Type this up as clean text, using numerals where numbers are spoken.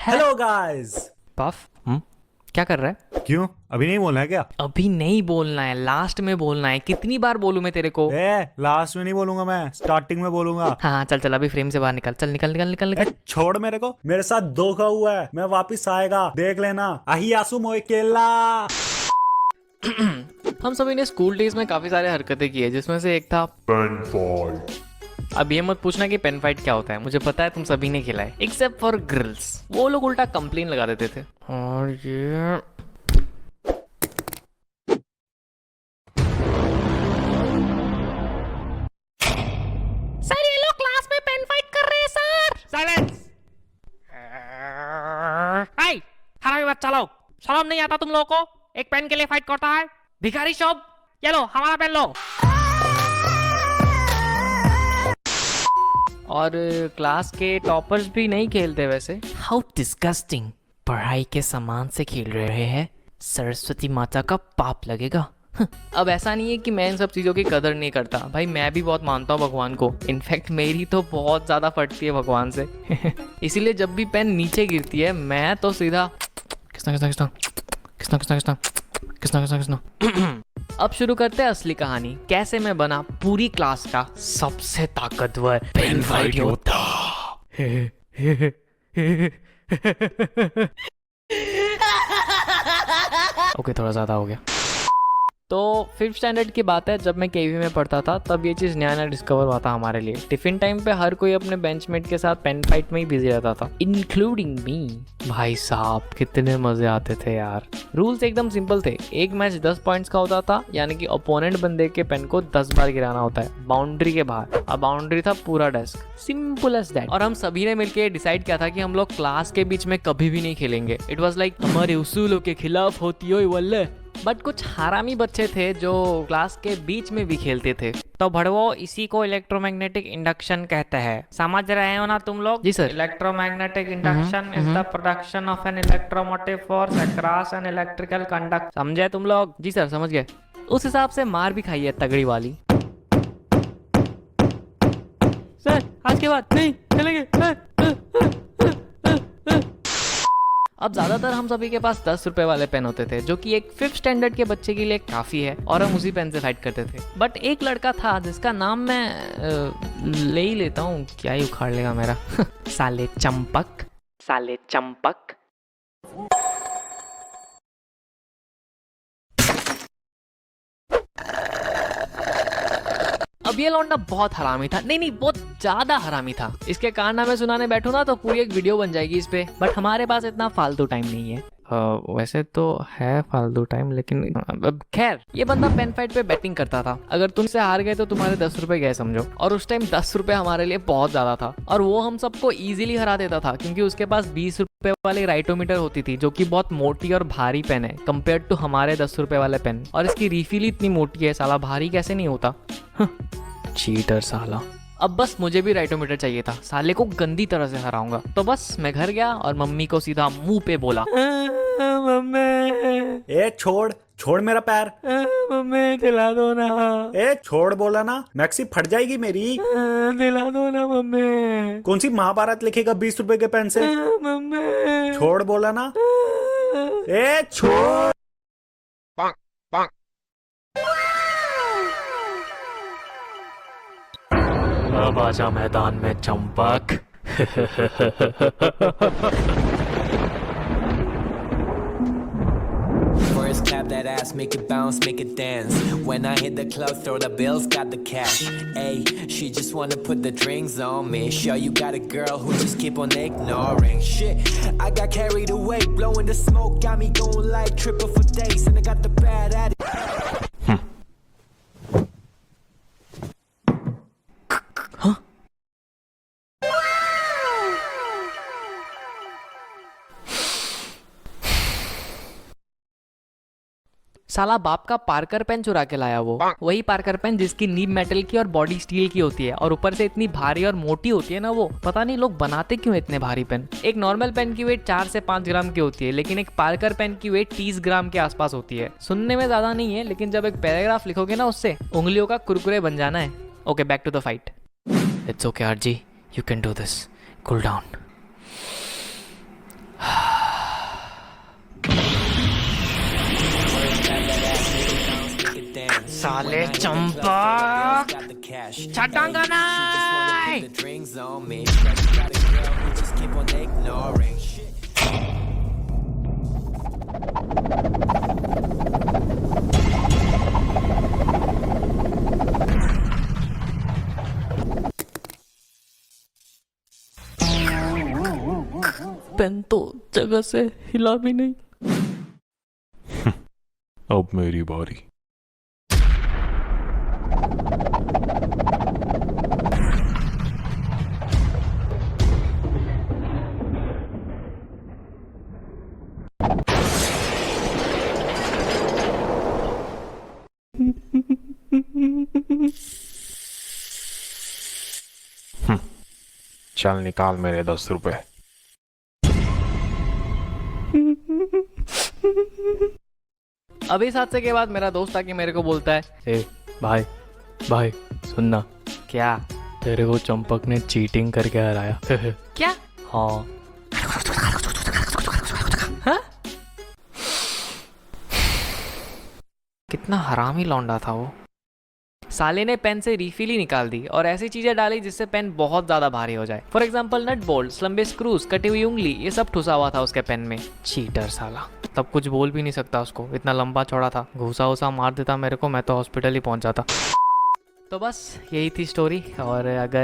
Hello guys. Puff क्या कर रहा है? क्यों अभी नहीं बोलना है क्या? अभी नहीं बोलना है, लास्ट में बोलना है। कितनी बार बोलूं मैं तेरे को? लास्ट में नहीं बोलूंगा, मैं स्टार्टिंग में बोलूंगा। हाँ हाँ, चल चल अभी फ्रेम से बाहर निकल, चल निकल निकल निकल निकल। छोड़ मेरे को, मेरे साथ धोखा हुआ है, मैं वापिस आएगा, देख लेना। आही आसू मोए केला। हम सभी ने स्कूल डेज में काफी सारे हरकतें की है, जिसमें से एक था पेन फाइट। अब ये मत पूछना कि पेन फाइट क्या होता है, मुझे पता है तुम सभी ने खेला है एक्सेप्ट फॉर गर्ल्स। वो लोग उल्टा कंप्लेन लगा देते थे। और ये सर, ये लोग क्लास में पेन फाइट कर रहे हैं सर। साइलेंस। हाय हरामी बच्चा लोग, शर्म नहीं आता तुम लोगों को? एक पेन के लिए फाइट करता है भिखारी शॉप। ये लो हमारा पेन लो। और क्लास के टॉपर्स भी नहीं खेलते वैसे। हाउ डिस्गस्टिंग, पढ़ाई के सामान से खेल रहे हैं, सरस्वती माता का पाप लगेगा। अब ऐसा नहीं है कि मैं इन सब चीज़ों की कदर नहीं करता, भाई मैं भी बहुत मानता हूँ भगवान को। इनफैक्ट मेरी तो बहुत ज़्यादा फटती है भगवान से। इसीलिए जब भी पेन नीचे गिरती है मैं तो सीधा किसना किसना किसना किसना किसना किसना किसना किसना किसना। अब शुरू करते हैं असली कहानी, कैसे मैं बना पूरी क्लास का सबसे ताकतवर पेन फाइट योद्धा। ओके, थोड़ा ज्यादा हो गया। तो 5th स्टैंडर्ड की बात है, जब मैं केवी में पढ़ता था तब ये चीज़ नया नया डिस्कवर हुआ था हमारे लिए। टिफिन टाइम पे हर कोई अपने बेंचमेट के साथ पेन फाइट में ही बिजी रहता था, इंक्लूडिंग मी। भाई साहब कितने मजे आते थे यार। रूल्स एकदम सिंपल थे। एक मैच 10 पॉइंट्स का होता था, यानी कि ओपोनेंट बंदे के पेन को 10 बार गिराना होता है बाउंड्री के बाहर। अब बाउंड्री था पूरा डेस्क, सिंपल एज दैट। और हम सभी ने मिलकर डिसाइड किया था कि हम लोग क्लास के बीच में कभी भी नहीं खेलेंगे। इट वॉज लाइक हमारे उसूलों के खिलाफ होती हो वल्ले। बट कुछ हरामी बच्चे थे जो क्लास के बीच में भी खेलते थे। तो भड़वो, इसी को इलेक्ट्रोमैग्नेटिक इंडक्शन कहते हैं, समझ रहे हो ना तुम लोग? जी sir. Electromagnetic induction is the production of an electromotive force across an electrical conduct. समझे तुम लोग? जी सर समझ गए। उस हिसाब से मार भी खाई है तगड़ी वाली। सर आज के बाद नहीं चलेंगे सर। अब ज्यादातर हम सभी के पास 10 रुपए वाले पेन होते थे, जो कि एक 5th स्टैंडर्ड के बच्चे के लिए काफी है, और हम उसी पेन से फाइट करते थे। बट एक लड़का था जिसका नाम मैं ले ही लेता हूँ, क्या ही उखाड़ लेगा मेरा। साले चंपक, साले चंपक। अब ये लौंडा बहुत हरामी था, नहीं बहुत ज्यादा हरामी था। इसके कारनामे सुनाने बैठो ना तो पूरी एक वीडियो बन जाएगी इस पे। बट हमारे पास इतना फालतू टाइम नहीं है। वैसे तो है फालतू टाइम, लेकिन खैर, ये बंदा पेन फाइट पे बैटिंग करता था। अगर तुमसे हार गए तो तुम्हारे 10 रुपए गए समझो। और उस टाइम 10 रुपए हमारे लिए बहुत ज्यादा था, और वो हम सबको इजीली हरा देता था, क्योंकि उसके पास 20 रुपए वाली राइटोमीटर होती थी, जो कि बहुत मोटी और भारी पेन है कंपेयर टू हमारे 10 रुपए वाले पेन। और इसकी रिफिल इतनी मोटी है, साला भारी कैसे नहीं होता। चीटर साला। अब बस मुझे भी राइटोमीटर चाहिए था, साले को गंदी तरह से हराऊंगा। तो बस मैं घर गया और मम्मी को सीधा मुंह पे बोला, मम्मी ए छोड़ छोड़ मेरा पैर। मम्मी दिला दो ना। ए छोड़ बोला ना, मैक्सी फट जाएगी मेरी। दिला दो ना मम्मी। कौन सी महाभारत लिखेगा 20 रुपए के पेन से? मम्मी छोड़ बोला ना। ए छोड़। अब आजा मैदान में Champak. First clap that ass, make it bounce, make it dance. When I hit the club, throw the bills, got the cash. Ayy, she just wanna put the drinks on me. Sure you got a girl who just keep on ignoring shit. I got carried away, blowing the smoke, got me going like triple for days, and I got the bad attitude. साला बाप का Parker pen चुरा के लाया वो, वही Parker pen जिसकी नीब metal की और बॉडी स्टील की होती है, और ऊपर से इतनी भारी और मोटी होती है ना वो। पता नहीं लोग बनाते क्यों इतने भारी पेन। एक नॉर्मल पेन की वेट 4 से 5 ग्राम की होती है, लेकिन एक पार्कर पेन की वेट 30 ग्राम के आसपास होती है। सुनने में ज्यादा नहीं है, लेकिन जब एक पैराग्राफ लिखोगे ना उससे उंगलियों का कुरकुरे बन जाना है। Okay, back to the fight. It's okay RG, you can do this, cool down. साले When I hit the club, चंपा throw the bills, got the cash. छटांगा She just wanna नहीं। put the drinks on me. Sure you got a girl who just keep on ignoring. Pen तो जगह से हिला भी नहीं। अब मेरी बारी। चल निकाल मेरे 10 रुपए। अभी इस हादसे के बाद मेरा दोस्त आके मेरे को बोलता है, ए भाई भाई सुनना। क्या? तेरे को चंपक ने चीटिंग करके हराया। क्या? हाँ। हाँ? कितना हरामी लौंडा था वो। साले ने पेन से रिफिल ही निकाल दी और ऐसी चीजें डाली जिससे पेन बहुत ज्यादा भारी हो जाए। फॉर एग्जाम्पल नट बोल्ट, लंबे स्क्रूज, कटी हुई उंगली, ये सब ठुसा हुआ था उसके पेन में। चीटर साला। तब कुछ बोल भी नहीं सकता उसको, इतना लंबा चौड़ा था। घूसा उसा मार देता मेरे को, मैं तो हॉस्पिटल ही पहुंच जाता। तो बस यही थी स्टोरी। और अगर